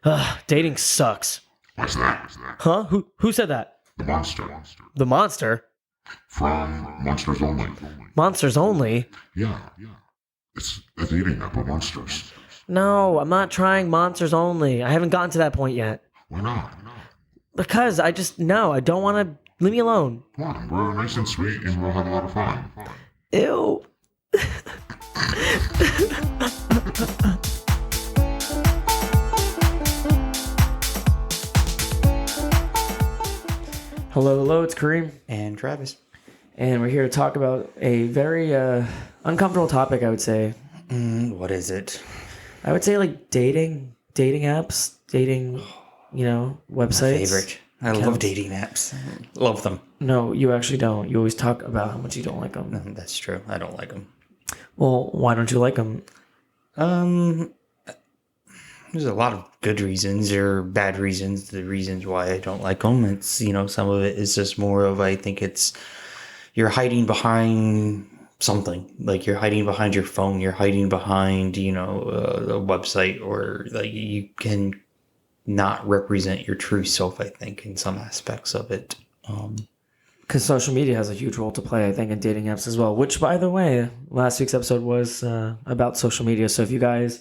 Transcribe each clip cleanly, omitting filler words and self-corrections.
Ugh, dating sucks. What's that? Huh? Who said that? The monster. The monster? From Monsters Only. Monsters only? Yeah. It's a dating app of monsters. No, I'm not trying monsters only. I haven't gotten to that point yet. Why not? Because I don't want to. Leave me alone. Come on, we're nice and sweet and we'll have a lot of fun. Ew. Hello, it's Kareem. And Travis. And we're here to talk about a very uncomfortable topic, I would say. What is it? I would say like dating apps, websites. Favorite. I love dating apps. Love them. No, you actually don't. You always talk about how much you don't like them. That's true. I don't like them. Well, why don't you like them? There's a lot of good reasons or bad reasons. The reasons why I don't like them, it's, some of it is just more of, I think you're hiding behind something. Like you're hiding behind your phone. You're hiding behind, a website, or like you can not represent your true self, I think, in some aspects of it. Because social media has a huge role to play, I think, in dating apps as well. Which, by the way, last week's episode was about social media. So if you guys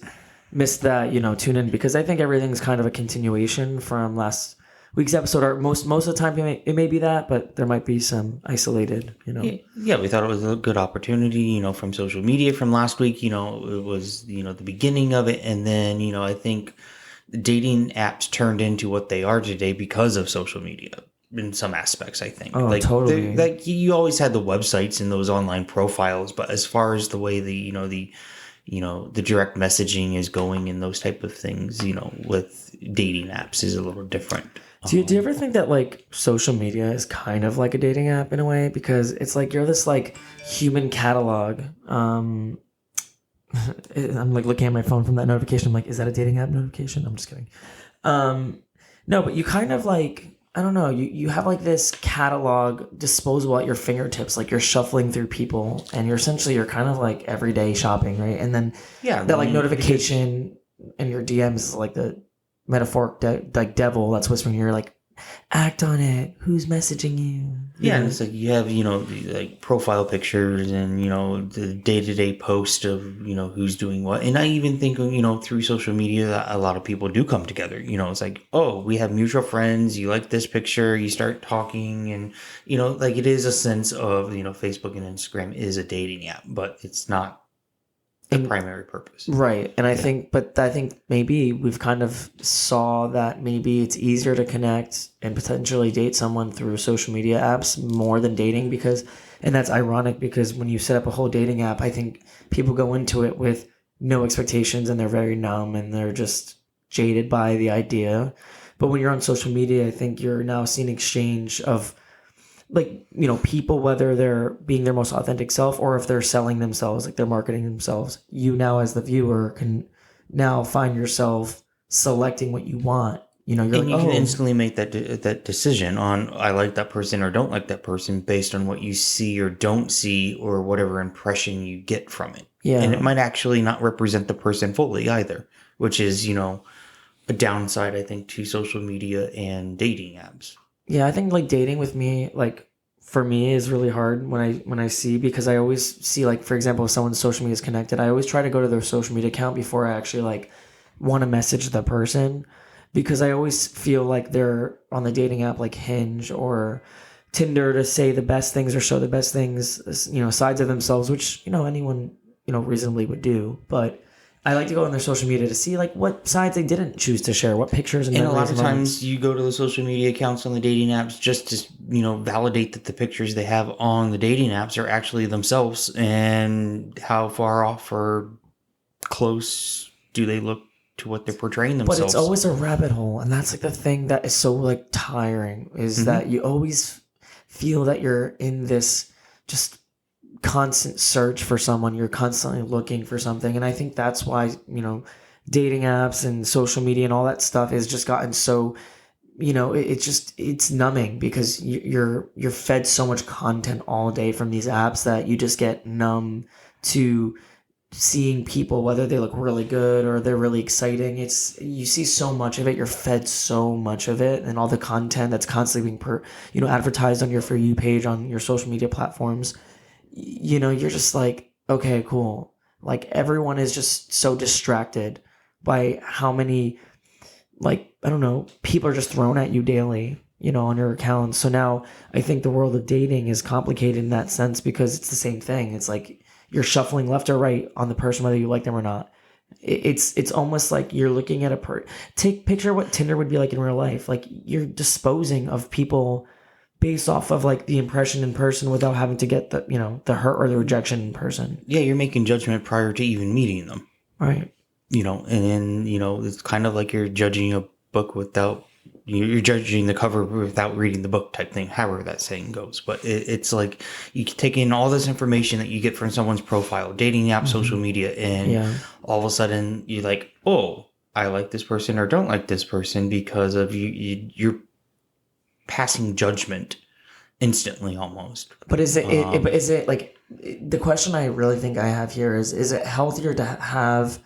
missed that, tune in, because I think everything's kind of a continuation from last week's episode. Or most of the time, it may be that, but there might be some isolated, Yeah, we thought it was a good opportunity, from social media from last week. It was, the beginning of it. And then, I think dating apps turned into what they are today because of social media in some aspects, I think. Oh, totally. Like you always had the websites and those online profiles, but as far as the way the direct messaging is going and those type of things, with dating apps is a little different. Do you ever think that like social media is kind of like a dating app in a way? Because it's like you're this like human catalog. I'm like looking at my phone from that notification. I'm like, is that a dating app notification? I'm just kidding. No, but you kind of like, I don't know, you have like this catalog disposable at your fingertips, like you're shuffling through people and you're kind of like everyday shopping, right? And then that like notification in your DMs is like the metaphoric like devil that's whispering, you're like, act on it. Who's messaging you? Yeah, and it's like you have, like profile pictures and, the day-to-day post of, who's doing what. And I even think, through social media that a lot of people do come together. It's like, oh, we have mutual friends. You like this picture. You start talking and, like it is a sense of, Facebook and Instagram is a dating app, but it's not the primary purpose. Right. And I think maybe we've kind of saw that maybe it's easier to connect and potentially date someone through social media apps more than dating, and that's ironic because when you set up a whole dating app, I think people go into it with no expectations and they're very numb and they're just jaded by the idea. But when you're on social media, I think you're now seeing exchange of like, people, whether they're being their most authentic self or if they're selling themselves, like they're marketing themselves, you now as the viewer can now find yourself selecting what you want. You're and like, you can instantly make that decision on I like that person or don't like that person based on what you see or don't see or whatever impression you get from it. Yeah. And it might actually not represent the person fully either, which is, a downside, I think, to social media and dating apps. Yeah, I think like dating with me, like for me is really hard when I see, because I always see, like, for example, if someone's social media is connected, I always try to go to their social media account before I actually like want to message the person, because I always feel like they're on the dating app like Hinge or Tinder to say the best things or show the best things, sides of themselves, which, anyone, reasonably would do. But I like to go on their social media to see like what sides they didn't choose to share, what pictures and a lot of moments. times you go to the social media accounts on the dating apps just to, validate that the pictures they have on the dating apps are actually themselves, and how far off or close do they look to what they're portraying themselves. But it's always a rabbit hole, and that's like the thing that is so like tiring, is that you always feel that you're in this just constant search for someone. You're constantly looking for something, and I think that's why dating apps and social media and all that stuff has just gotten so it's numbing, because you're fed so much content all day from these apps that you just get numb to seeing people, whether they look really good or they're really exciting. You see so much of it. You're fed so much of it, and all the content that's constantly being advertised on your For You page on your social media platforms. You're just like, okay, cool. Like, everyone is just so distracted by how many, like, I don't know, people are just thrown at you daily, on your account. So now I think the world of dating is complicated in that sense, because it's the same thing. It's like you're shuffling left or right on the person, whether you like them or not. It's almost like you're looking at picture what Tinder would be like in real life. Like, you're disposing of people based off of like the impression in person without having to get the hurt or the rejection in person. Yeah, you're making judgment prior to even meeting them. Right. And then, it's kind of like you're judging a book you're judging the cover without reading the book type thing, however that saying goes. But it's like you take in all this information that you get from someone's profile, dating app, social media, and all of a sudden you're like, oh, I like this person or don't like this person because of you're passing judgment instantly almost. But is it like, the question I really think I have here is it healthier to have,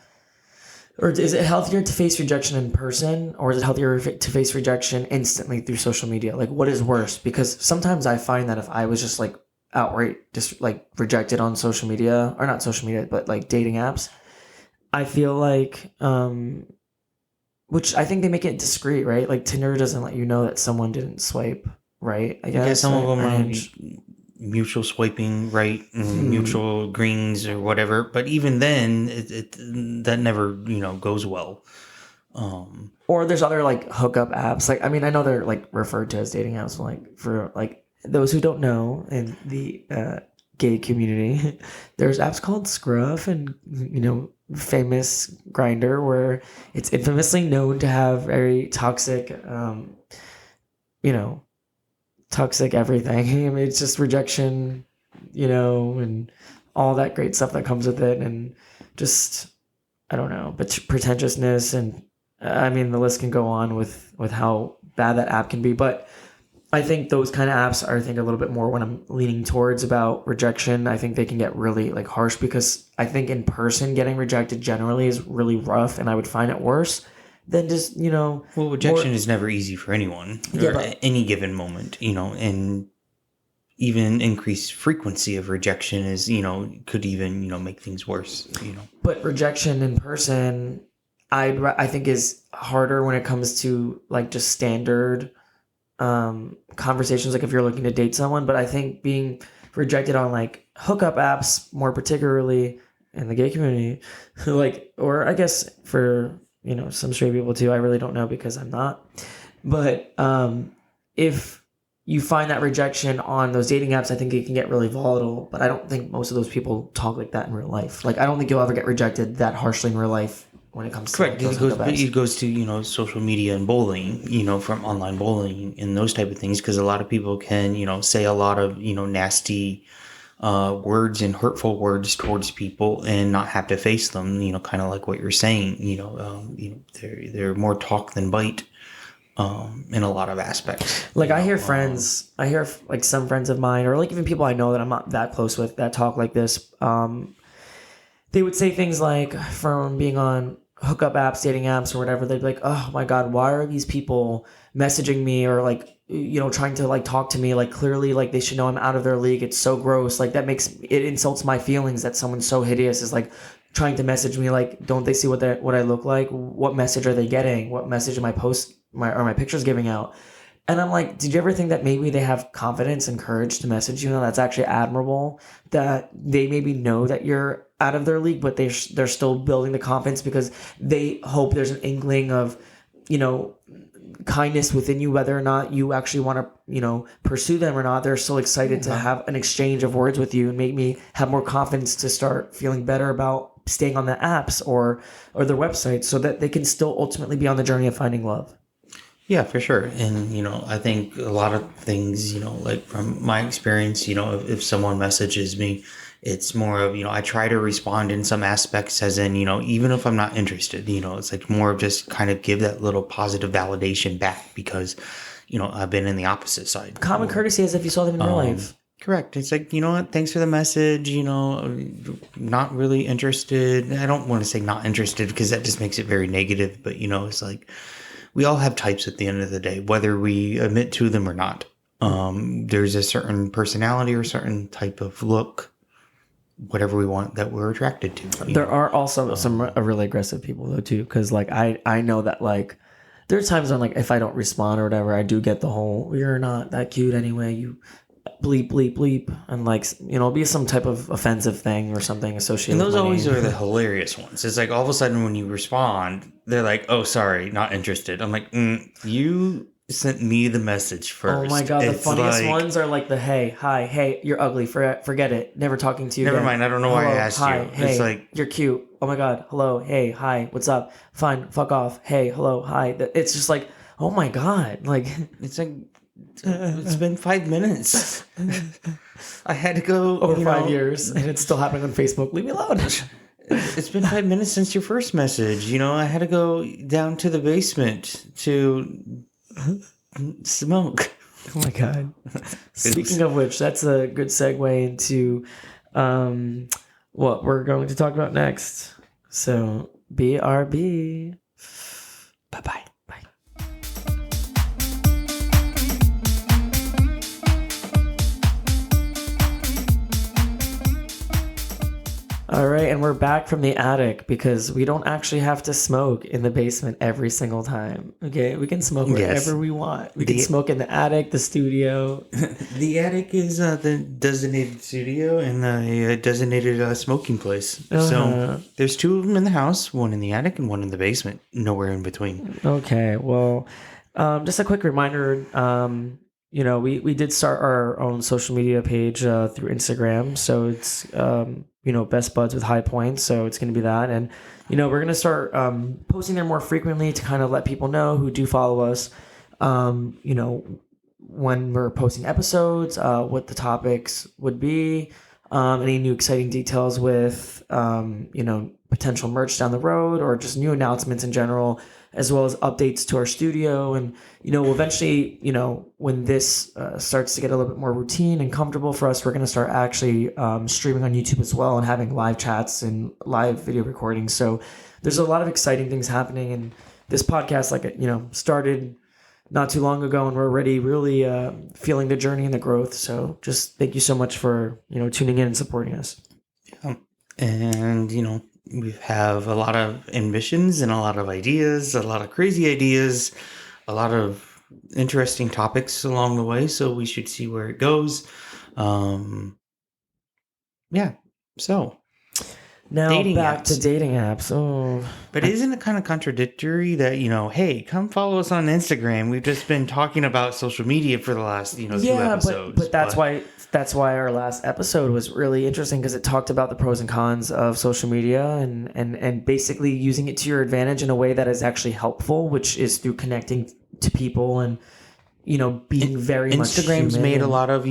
or is it healthier to face rejection in person, or is it healthier to face rejection instantly through social media? Like, what is worse? Because sometimes I find that if I was just like outright just like rejected on social media, or not social media, but like dating apps, I feel like, which I think they make it discreet, right? Like, Tinder doesn't let you know that someone didn't swipe right, I guess. Yeah, some of them are mutual swiping, right? Mutual greens or whatever. But even then, that never, goes well. Or there's other like hookup apps. Like, I mean, I know they're like referred to as dating apps. Like, for like those who don't know in the gay community, there's apps called Scruff and famous Grinder, where it's infamously known to have very toxic, toxic everything. I mean, it's just rejection, and all that great stuff that comes with it, and just, I don't know, but pretentiousness, and I mean, the list can go on with how bad that app can be. But I think those kind of apps are, I think, a little bit more what I'm leaning towards about rejection. I think they can get really like harsh, because I think in person getting rejected generally is really rough, and I would find it worse than just, well, rejection is never easy for anyone, at any given moment, and even increased frequency of rejection is, could even, make things worse, But rejection in person, I think is harder when it comes to like just standard conversations, like if you're looking to date someone. But I think being rejected on like hookup apps, more particularly in the gay community, like, or I guess for some straight people too, I really don't know because I'm not. But if you find that rejection on those dating apps, I think it can get really volatile. But I don't think most of those people talk like that in real life. Like, I don't think you'll ever get rejected that harshly in real life when it comes to correct. It goes to social media and bullying, from online bullying and those type of things, because a lot of people can say a lot of nasty words and hurtful words towards people and not have to face them, kind of like what you're saying, they're more talk than bite in a lot of aspects. Like, I hear like some friends of mine, or like even people I know that I'm not that close with, that talk like this. They would say things like, from being on hookup apps, dating apps, or whatever, they'd be like, oh my God, why are these people messaging me, or like, trying to like talk to me, like clearly like they should know I'm out of their league. It's so gross. Like, it insults my feelings that someone so hideous is like trying to message me. Like, don't they see what I look like? What message are they getting? What message am I my pictures giving out? And I'm like, did you ever think that maybe they have confidence and courage to message you? That's actually admirable, that they maybe know that you're out of their league, but they're still building the confidence because they hope there's an inkling of, kindness within you, whether or not you actually want to, pursue them or not. They're still excited to have an exchange of words with you and make me have more confidence to start feeling better about staying on the apps or their website, so that they can still ultimately be on the journey of finding love. Yeah, for sure. And, I think a lot of things, like from my experience, if someone messages me, it's more of, I try to respond in some aspects, as in, even if I'm not interested, it's like more of just kind of give that little positive validation back, because, I've been in the opposite side. Common courtesy, as if you saw them in real life. Correct. It's like, you know what? Thanks for the message. Not really interested. I don't want to say not interested because that just makes it very negative. But, it's like we all have types at the end of the day, whether we admit to them or not. There's a certain personality or certain type of look, whatever we want, that we're attracted to. There are also some really aggressive people though too, because like I know that like there's times when like if I don't respond or whatever, I do get the whole "you're not that cute anyway, you bleep bleep bleep," and like it'll be some type of offensive thing or something associated. And those with my always name. are the hilarious ones. It's like all of a sudden when you respond, they're like, "Oh, sorry, not interested." I'm like, "You sent me the message first." Oh my god, the It's funniest like, ones are like the "hey, hi, hey, you're ugly, forget it, never talking to you Never again. mind, I don't know why I Hello, asked hi, you." hey, It's like, you're cute, oh my god, hello, hey, hi, what's up, fine, fuck off, hey, hello, hi." It's just like, oh my god, like it's like it's been 5 minutes. I had to go over 5 years and it's still happening on Facebook. Leave me alone. It's been 5 minutes since your first message. I had to go down to the basement to smoke. Oh my god. Speaking of which, that's a good segue into what we're going to talk about next. So BRB. Bye-bye. Bye. All right, and we're back from the attic because we don't actually have to smoke in the basement every single time. Okay, we can smoke wherever we want. We can smoke in the attic, the studio. The attic is the designated studio and the designated smoking place. So there's 2 of them in the house, one in the attic and one in the basement. Nowhere in between. Okay, well, just a quick reminder. We did start our own social media page through Instagram, so it's Best Buds with High Points. So it's going to be that, and we're going to start posting there more frequently to kind of let people know who do follow us. When we're posting episodes, what the topics would be, any new exciting details with potential merch down the road, or just new announcements in general, as well as updates to our studio. And we'll eventually, when this starts to get a little bit more routine and comfortable for us, we're going to start actually streaming on YouTube as well and having live chats and live video recordings. So there's a lot of exciting things happening, and this podcast started not too long ago, and we're already really feeling the journey and the growth. So just thank you so much for tuning in and supporting us. And we have a lot of ambitions and a lot of ideas, a lot of crazy ideas, a lot of interesting topics along the way. So we should see where it goes. So now dating back apps. to dating apps. Oh, but isn't it kind of contradictory that, hey, come follow us on Instagram? We've just been talking about social media for the last, 2 episodes. But that's why our last episode was really interesting, because it talked about the pros and cons of social media and basically using it to your advantage in a way that is actually helpful, which is through connecting to people and being very much Instagram's human. made a lot of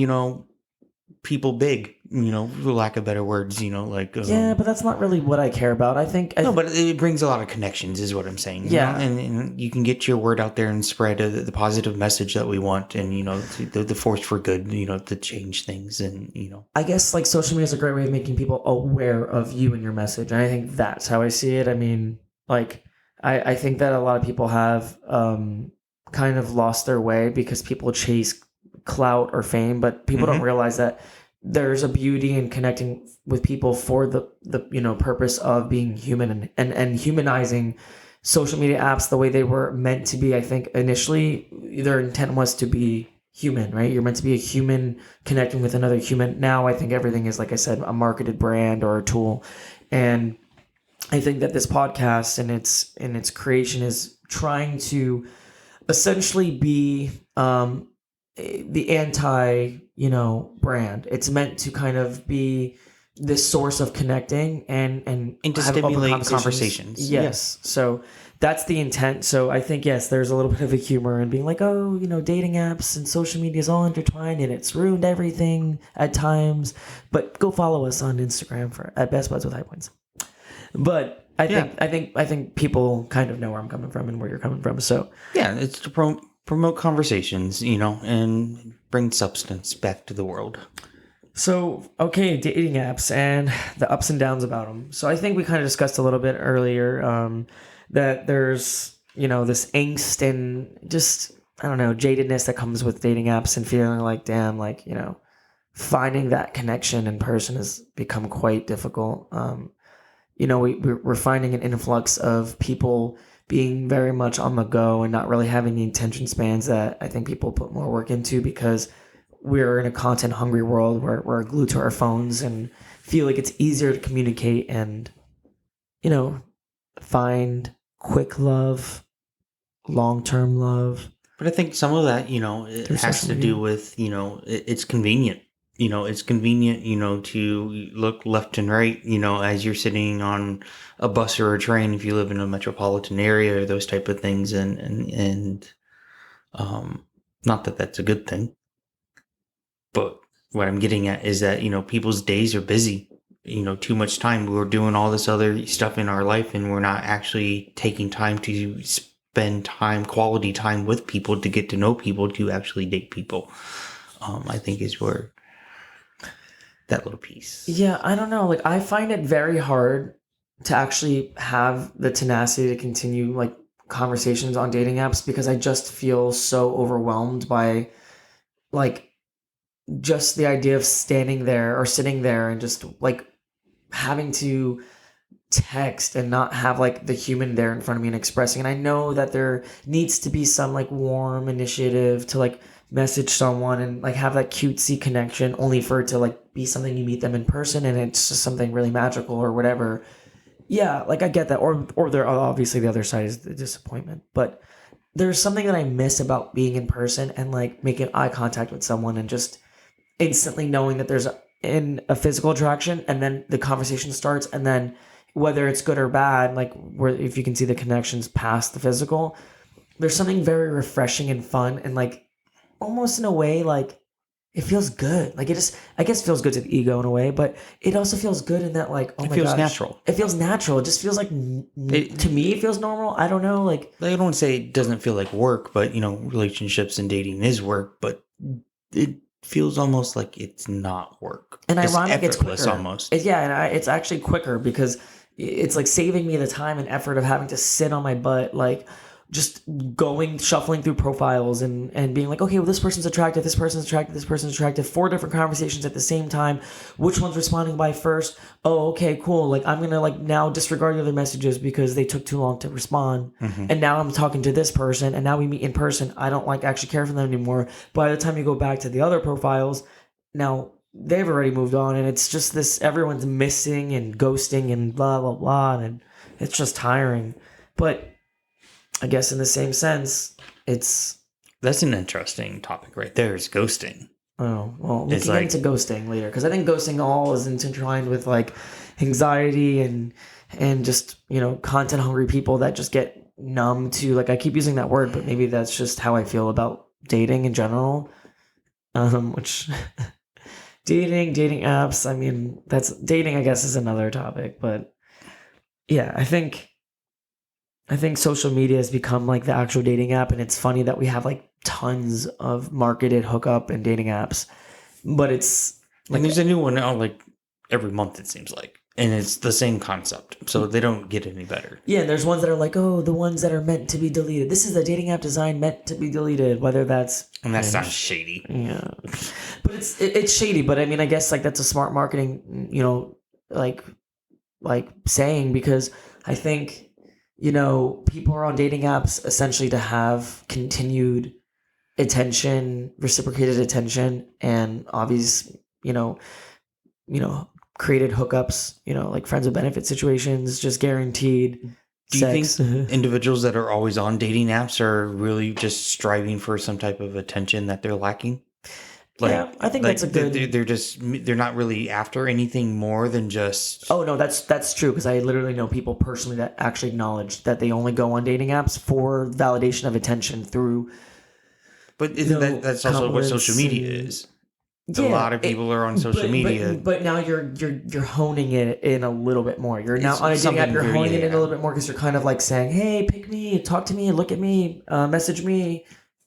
people big, for lack of better words, but that's not really what I care about. But it brings a lot of connections, is what I'm saying. And you can get your word out there and spread the positive message that we want, and the force for good, to change things. And I guess like social media is a great way of making people aware of you and your message, and I think that's how I see it. I mean, like I think that a lot of people have kind of lost their way because people chase clout or fame, but people don't realize that there's a beauty in connecting with people for the purpose of being human and humanizing social media apps the way they were meant to be. I think initially their intent was to be human, right? You're meant to be a human connecting with another human. Now I think everything is, like I said, a marketed brand or a tool. And I think that this podcast and its creation is trying to essentially be the anti brand. It's meant to kind of be this source of connecting and to have open stimulate conversations. Yes. So that's the intent. So I think, yes, there's a little bit of a humor in being like, oh, dating apps and social media is all intertwined and it's ruined everything at times. But go follow us on Instagram at Best Buds with High Points. But I think people kind of know where I'm coming from and where you're coming from. So yeah, it's to promote conversations, and bring substance back to the world. So, okay, dating apps and the ups and downs about them. So, I think we kind of discussed a little bit earlier that there's, this angst and just, I don't know, jadedness that comes with dating apps and feeling like, damn, like, finding that connection in person has become quite difficult. We're finding an influx of people being very much on the go and not really having the attention spans that I think people put more work into because we're in a content hungry world where we're glued to our phones and feel like it's easier to communicate and, find quick love, long-term love. But I think some of that, it Through has social to media. do with, it's convenient. It's convenient, to look left and right, as you're sitting on a bus or a train if you live in a metropolitan area or those type of things. And not that that's a good thing. But what I'm getting at is that, people's days are busy, too much time. We're doing all this other stuff in our life and we're not actually taking time to spend quality time with people, to get to know people, to actually date people. I think is where that little piece. Yeah, I don't know. Like, I find it very hard to actually have the tenacity to continue like conversations on dating apps because I just feel so overwhelmed by like just the idea of standing there or sitting there and just like having to text and not have like the human there in front of me and expressing. And I know that there needs to be some like warm initiative to like message someone and like have that cutesy connection only for it to like be something you meet them in person and it's just something really magical or whatever. Yeah, like I get that. Or there obviously the other side is the disappointment. But there's something that I miss about being in person and like making eye contact with someone and just instantly knowing that there's a physical attraction and then the conversation starts and then whether it's good or bad, like where if you can see the connections past the physical, there's something very refreshing and fun and like almost in a way like it feels good. Like it just I guess feels good to the ego in a way, but it also feels good in that like It feels natural. It feels natural. It just feels like to me it feels normal. I don't know, like I don't want to say it doesn't feel like work, but relationships and dating is work, but it feels almost like it's not work. And it's ironic, it's effortless quicker. almost. It's actually quicker because it's like saving me the time and effort of having to sit on my butt, like just shuffling through profiles and being like, okay, well, this person's attractive, this person's attractive, this person's attractive, 4 different conversations at the same time. Which one's responding by first? Oh, okay, cool. Like I'm gonna like now disregard the other messages because they took too long to respond. Mm-hmm. And now I'm talking to this person and now we meet in person. I don't like actually care for them anymore. By the time you go back to the other profiles, now they've already moved on and it's just this everyone's missing and ghosting and blah blah blah and it's just tiring. But I guess in the same sense, that's an interesting topic right there, is ghosting. Oh, well, we can get into ghosting later because I think ghosting all is intertwined with like anxiety and just, content hungry people that just get numb to, like, I keep using that word, but maybe that's just how I feel about dating in general. Which dating apps, I mean, that's dating, I guess, is another topic, but yeah, I think social media has become like the actual dating app, and it's funny that we have like tons of marketed hookup and dating apps, but it's like and there's a new one out like every month, it seems like, and it's the same concept, so they don't get any better. Yeah, and there's ones that are like, oh, the ones that are meant to be deleted. This is a dating app design meant to be deleted, whether that's And that sounds shady. Yeah, but it's shady. But I mean, I guess like that's a smart marketing, like saying, because I think people are on dating apps essentially to have continued attention, reciprocated attention, and obvious, created hookups, like friends with benefit situations, just guaranteed. Do you think individuals that are always on dating apps are really just striving for some type of attention that they're lacking? Yeah, I think that's a good. They're not really after anything more than just. Oh no, that's true, because I literally know people personally that actually acknowledge that they only go on dating apps for validation of attention through. But isn't that's also what social media is? Yeah, a lot of people are on social media, but now you're honing it in a little bit more. You're now on a dating app. You're honing it in a little bit more because you're kind of like saying, "Hey, pick me, talk to me, look at me, message me."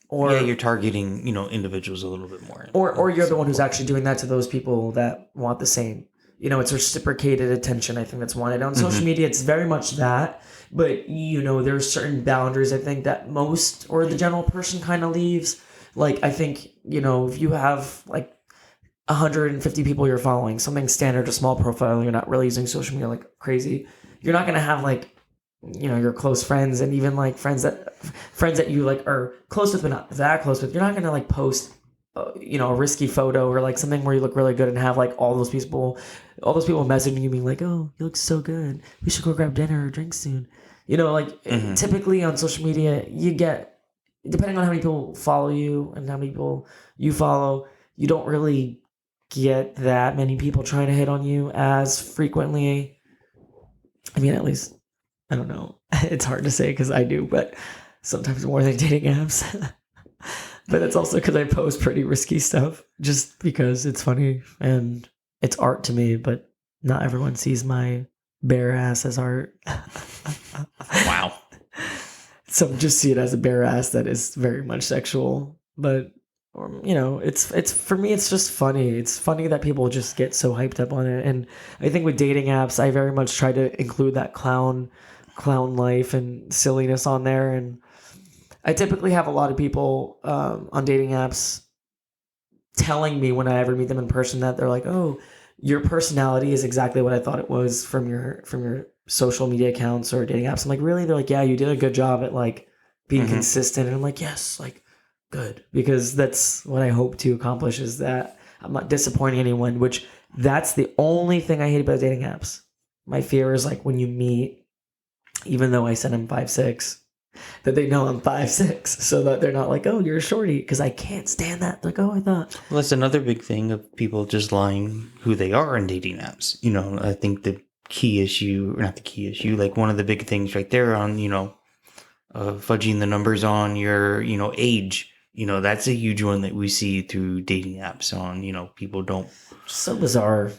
or yeah, you're targeting, individuals a little bit more. or you're the one who's actually doing that to those people that want the same. It's reciprocated attention. I think that's wanted on social media. It's very much that, but there's certain boundaries I think that most or the general person kind of leaves. Like I think if you have like 150 people you're following, something standard, a small profile, you're not really using social media like crazy. You're not gonna have like your close friends and even like friends that you like are close with but not that close with. You're not gonna like post a risky photo or like something where you look really good and have like all those people messaging you being like, oh, you look so good, we should go grab dinner or drink soon. Typically on social media you get, depending on how many people follow you and how many people you follow, you don't really get that many people trying to hit on you as frequently. I mean, at least, I don't know. It's hard to say because I do, but sometimes more than dating apps. But it's also because I post pretty risky stuff just because it's funny and it's art to me, but not everyone sees my bare ass as art. Wow. Some just see it as a bare ass that is very much sexual, but it's for me, it's just funny. It's funny that people just get so hyped up on it. And I think with dating apps, I very much try to include that clown life and silliness on there. And I typically have a lot of people on dating apps telling me when I ever meet them in person that they're like, oh, your personality is exactly what I thought it was from your social media accounts or dating apps. I'm like, really? They're like, yeah, you did a good job at like being consistent. And I'm like, yes, like good, because that's what I hope to accomplish, is that I'm not disappointing anyone, which that's the only thing I hate about dating apps. My fear is like when you meet, even though I said I'm 5'6", that they know I'm 5'6", so that they're not like, oh, you're a shorty, because I can't stand that. Like, oh, I thought. Well, that's another big thing of people just lying who they are in dating apps. I think the key issue, or not the key issue, like one of the big things right there on, fudging the numbers on your, age. That's a huge one that we see through dating apps on, people don't. So bizarre.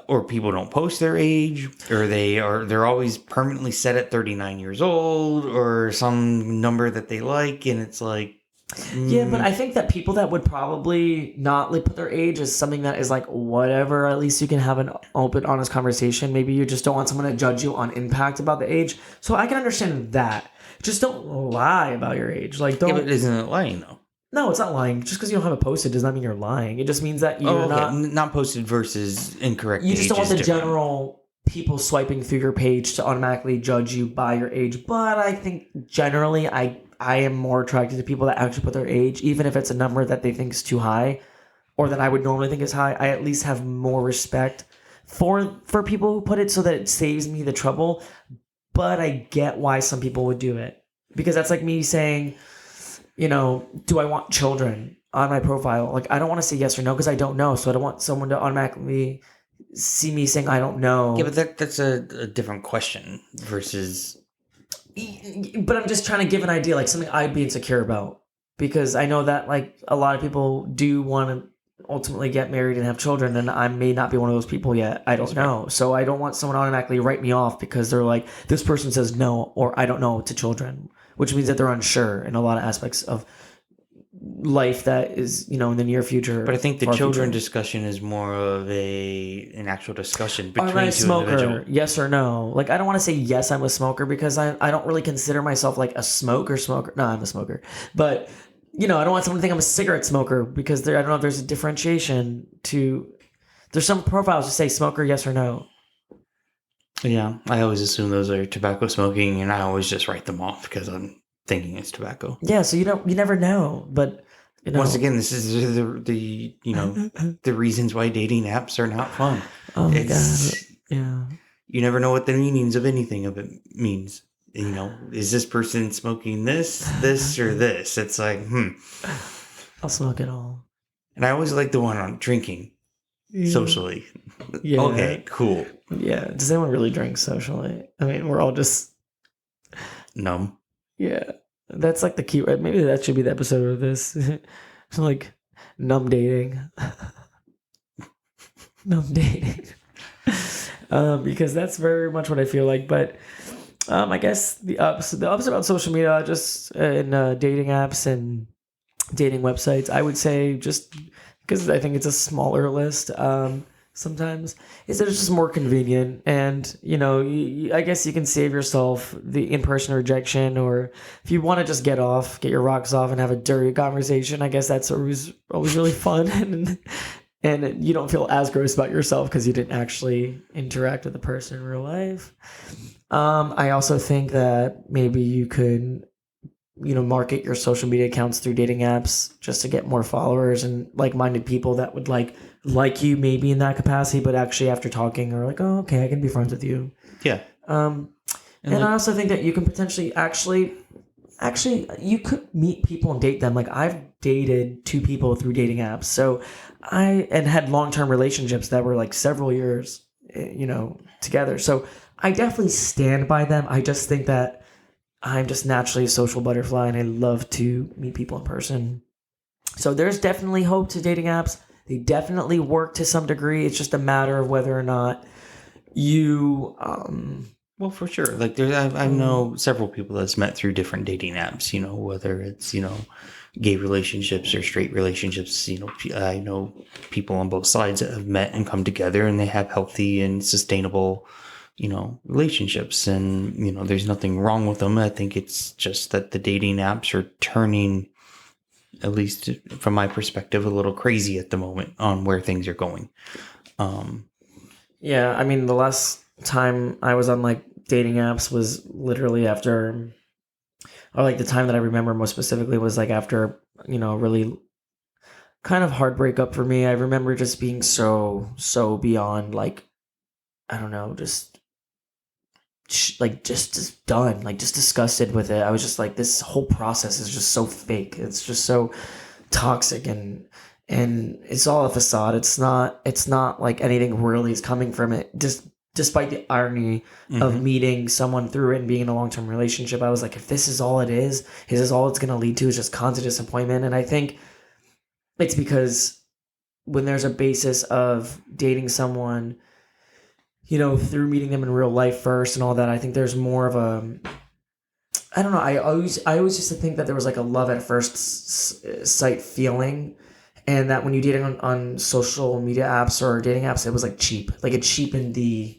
Or people don't post their age, or they're always permanently set at 39 years old or some number that they like. And it's like, yeah, but I think that people that would probably not like put their age as something that is like whatever, at least you can have an open, honest conversation. Maybe you just don't want someone to judge you on impact about the age. So I can understand that. Just don't lie about your age. Like, don't. Yeah, but isn't it lying though? No, it's not lying. Just because you don't have it posted does not mean you're lying. It just means that you're not posted versus incorrect. You just don't want the general people swiping through your page to automatically judge you by your age. But I think generally, I am more attracted to people that actually put their age, even if it's a number that they think is too high, or that I would normally think is high. I at least have more respect for people who put it, so that it saves me the trouble. But I get why some people would do it, because that's like me saying, do I want children on my profile? Like, I don't want to say yes or no because I don't know. So I don't want someone to automatically see me saying I don't know. Yeah, but that's a different question versus. But I'm just trying to give an idea, like something I'd be insecure about, because I know that like a lot of people do want to ultimately get married and have children, and I may not be one of those people yet. I don't know. So I don't want someone to automatically write me off because they're like, this person says no or I don't know to children, which means that they're unsure in a lot of aspects of life that is, in the near future. But I think the children discussion is more of an actual discussion between Am I a two smoker? individuals. Yes or no? Like, I don't want to say yes, I'm a smoker, because I don't really consider myself like a smoker. No, I'm a smoker. But, I don't want someone to think I'm a cigarette smoker, because I don't know if there's a differentiation to. There's some profiles that say smoker, yes or no. Yeah, I always assume those are tobacco smoking, and I always just write them off because I'm thinking it's tobacco. Yeah, so you never know. But once again, this is the the reasons why dating apps are not fun. Oh my god! Yeah, you never know what the meanings of anything of it means. Is this person smoking this, or this? It's like, I'll smoke it all. And I always like the one on drinking socially. Yeah. Okay, cool. Yeah. Does anyone really drink socially? I mean, we're all just numb. Yeah. That's like the key, right? Maybe that should be the episode of this. Like, numb dating. Numb dating. Because that's very much what I feel like. But I guess the ups about social media, just in dating apps and dating websites, I would say, just because I think it's a smaller list. Sometimes is that it's just more convenient, and I guess you can save yourself the in-person rejection, or if you want to just get your rocks off and have a dirty conversation. I guess that's always really fun, and you don't feel as gross about yourself because you didn't actually interact with the person in real life. I also think that maybe you could, market your social media accounts through dating apps just to get more followers and like-minded people that would like you maybe in that capacity, but actually after talking are like, oh, okay, I can be friends with you. Yeah. And I also think that you can potentially actually you could meet people and date them. Like, I've dated 2 people through dating apps, so and had long-term relationships that were like several years, together. So I definitely stand by them. I just think that I'm just naturally a social butterfly, and I love to meet people in person. So there's definitely hope to dating apps. They definitely work to some degree. It's just a matter of whether or not you Well, for sure. Like, I know several people that's met through different dating apps, whether it's, gay relationships or straight relationships. I know people on both sides that have met and come together, and they have healthy and sustainable, relationships. And, there's nothing wrong with them. I think it's just that the dating apps are turning, at least from my perspective, a little crazy at the moment on where things are going. Yeah, I mean, the last time I was on dating apps was literally after, or the time that I remember most specifically was after, really kind of hard breakup for me. I remember just being so beyond, I don't know, just done, just disgusted with it. I was just like, this whole process is just so fake. It's just so toxic, and it's all a facade. It's not like anything really is coming from it. Just despite the irony of meeting someone through it and being in a long-term relationship, I was like, if this is all it is this all it's going to lead to, is just constant disappointment. And I think it's because when there's a basis of dating someone, through meeting them in real life first and all that, I think there's more of a, I don't know. I always used to think that there was a love at first sight feeling, and that when you dated on social media apps or dating apps, it was cheap. It cheapened the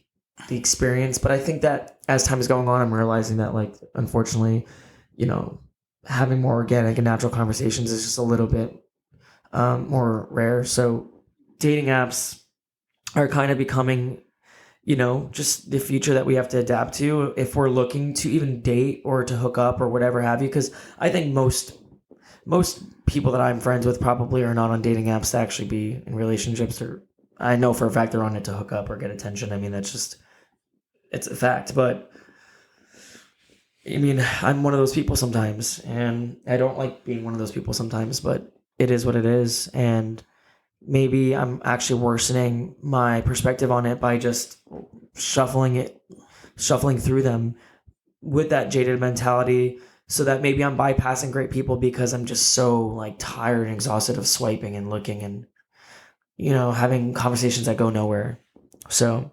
experience. But I think that as time is going on, I'm realizing that unfortunately, having more organic and natural conversations is just a little bit more rare. So dating apps are kind of becoming, just the future that we have to adapt to if we're looking to even date or to hook up or whatever have you. Because I think most people that I'm friends with probably are not on dating apps to actually be in relationships, or I know for a fact they're on it to hook up or get attention. I mean, it's a fact. But I mean, I'm one of those people sometimes, and I don't like being one of those people sometimes, but it is what it is. And maybe I'm actually worsening my perspective on it by just shuffling through them with that jaded mentality, so that maybe I'm bypassing great people because I'm just so tired and exhausted of swiping and looking and, having conversations that go nowhere. So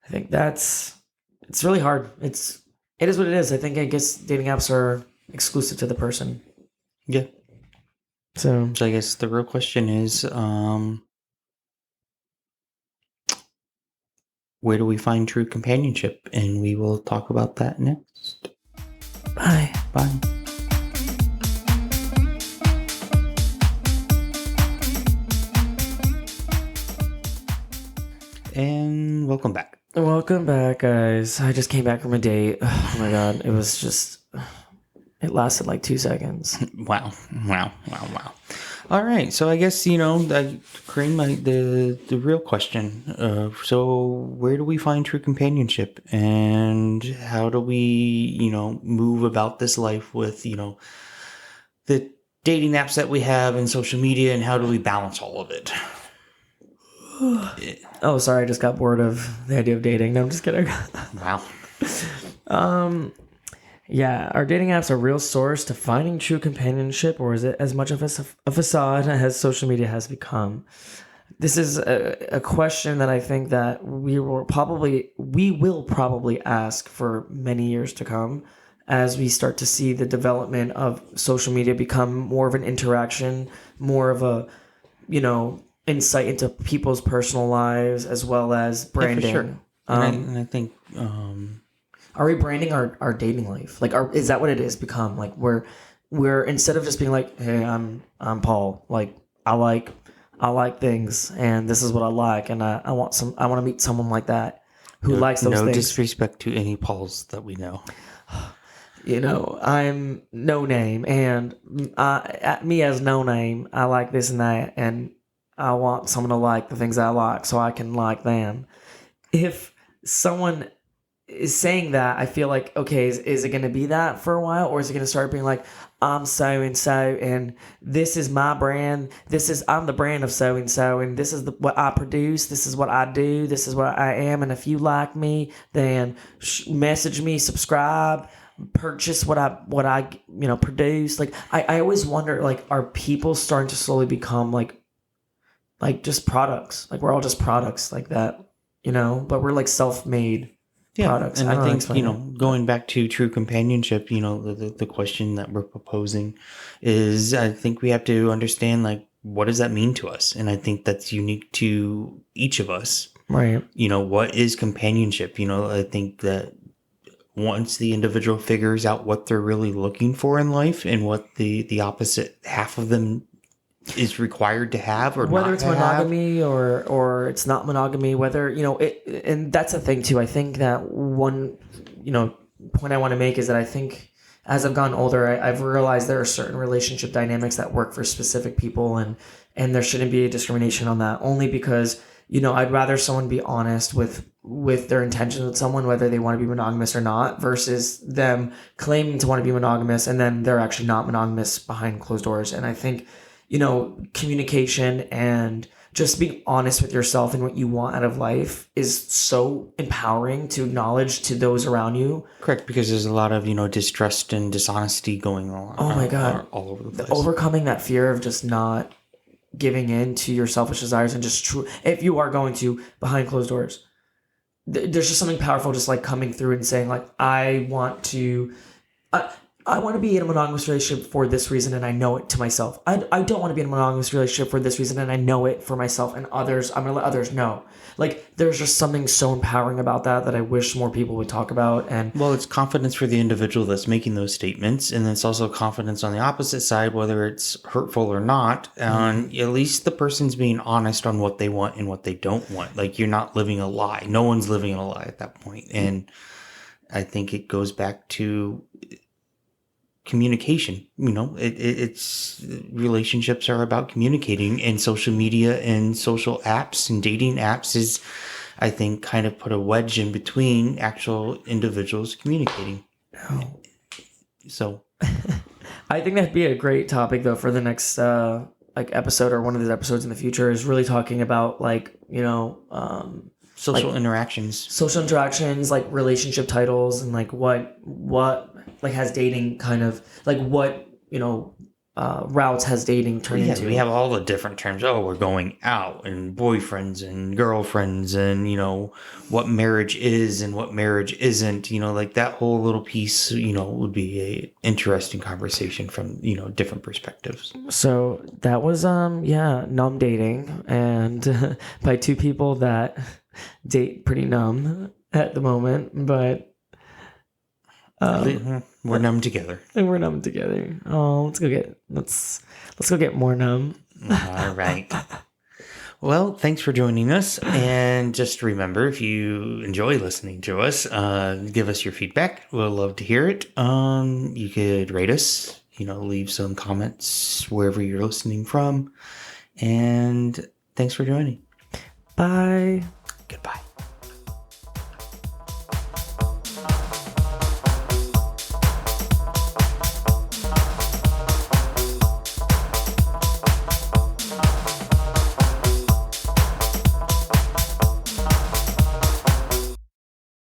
I think it's really hard. It is what it is. I guess dating apps are exclusive to the person. Yeah. So I guess the real question is, where do we find true companionship? And we will talk about that next. Bye. Bye. And welcome back. Welcome back, guys. I just came back from a date. Oh my god, it was just... It lasted 2 seconds. Wow. All right. So I guess, Kareem, the real question. So where do we find true companionship, and how do we, move about this life with, the dating apps that we have and social media, and how do we balance all of it? Oh, sorry. I just got bored of the idea of dating. No, I'm just kidding. Wow. Yeah, are dating apps a real source to finding true companionship, or is it as much of a facade as social media has become? this is a question that I think that we will probably ask for many years to come, as we start to see the development of social media become more of an interaction, more of a, insight into people's personal lives, as well as branding. Yeah, for sure. And I think Are we branding our dating life? Like, is that what it is become? Like, we're instead of just being like, hey, I'm Paul. Like, I like things, and this is what I like, and I want to meet someone like that who likes those no things. disrespect to any Pauls that we know. I'm no name, and me as no name, I like this and that, and I want someone to like the things I like so I can like them. If someone is saying that, I feel like, okay, is it going to be that for a while, or is it going to start being like, I'm so and so, and this is my brand. I'm the brand of so and so, and this is what I produce. This is what I do. This is what I am. And if you like me, then message me, subscribe, purchase what I produce. Like, I always wonder, like, are people starting to slowly become like just products? Like, we're all just products like that, but we're like self-made. Products. And I think, going back to true companionship, the question that we're proposing is, I think we have to understand, like, what does that mean to us? And I think that's unique to each of us. Right. What is companionship? I think that once the individual figures out what they're really looking for in life and what the opposite half of them is required to have, or whether not it's to monogamy have. or it's not monogamy, whether it, and that's the thing too. I think that one point I want to make is that I think as I've gotten older, I've realized there are certain relationship dynamics that work for specific people, and there shouldn't be a discrimination on that, only because I'd rather someone be honest with their intentions with someone, whether they want to be monogamous or not, versus them claiming to want to be monogamous and then they're actually not monogamous behind closed doors. And I think communication and just being honest with yourself and what you want out of life is so empowering to acknowledge to those around you. Correct, because there's a lot of, distrust and dishonesty going on. Oh my God. All over the place. Overcoming that fear of just not giving in to your selfish desires, and just if you are going to behind closed doors, there's just something powerful just like coming through and saying, like, I want to be in a monogamous relationship for this reason, and I know it to myself. I don't want to be in a monogamous relationship for this reason, and I know it for myself and others. I'm going to let others know. Like, there's just something so empowering about that I wish more people would talk about. And well, it's confidence for the individual that's making those statements, and it's also confidence on the opposite side, whether it's hurtful or not. And at least the person's being honest on what they want and what they don't want. Like, you're not living a lie. No one's living a lie at that point. And I think it goes back to communication. It's relationships are about communicating, and social media and social apps and dating apps is, I think, kind of put a wedge in between actual individuals communicating. Oh. So I think that'd be a great topic though for the next episode, or one of these episodes in the future, is really talking about social interactions, like relationship titles, and like what like has dating kind of like what routes has dating turned into. We have all the different terms. Oh, we're going out, and boyfriends and girlfriends, and what marriage is and what marriage isn't. Like that whole little piece would be a interesting conversation from different perspectives. So that was Numb Dating, and by two people that date pretty numb at the moment, but we're numb together. And we're numb together. Oh, let's go get more numb. All right. Well, thanks for joining us. And just remember, if you enjoy listening to us, give us your feedback. We'll love to hear it. You could rate us, leave some comments wherever you're listening from. And thanks for joining. Bye.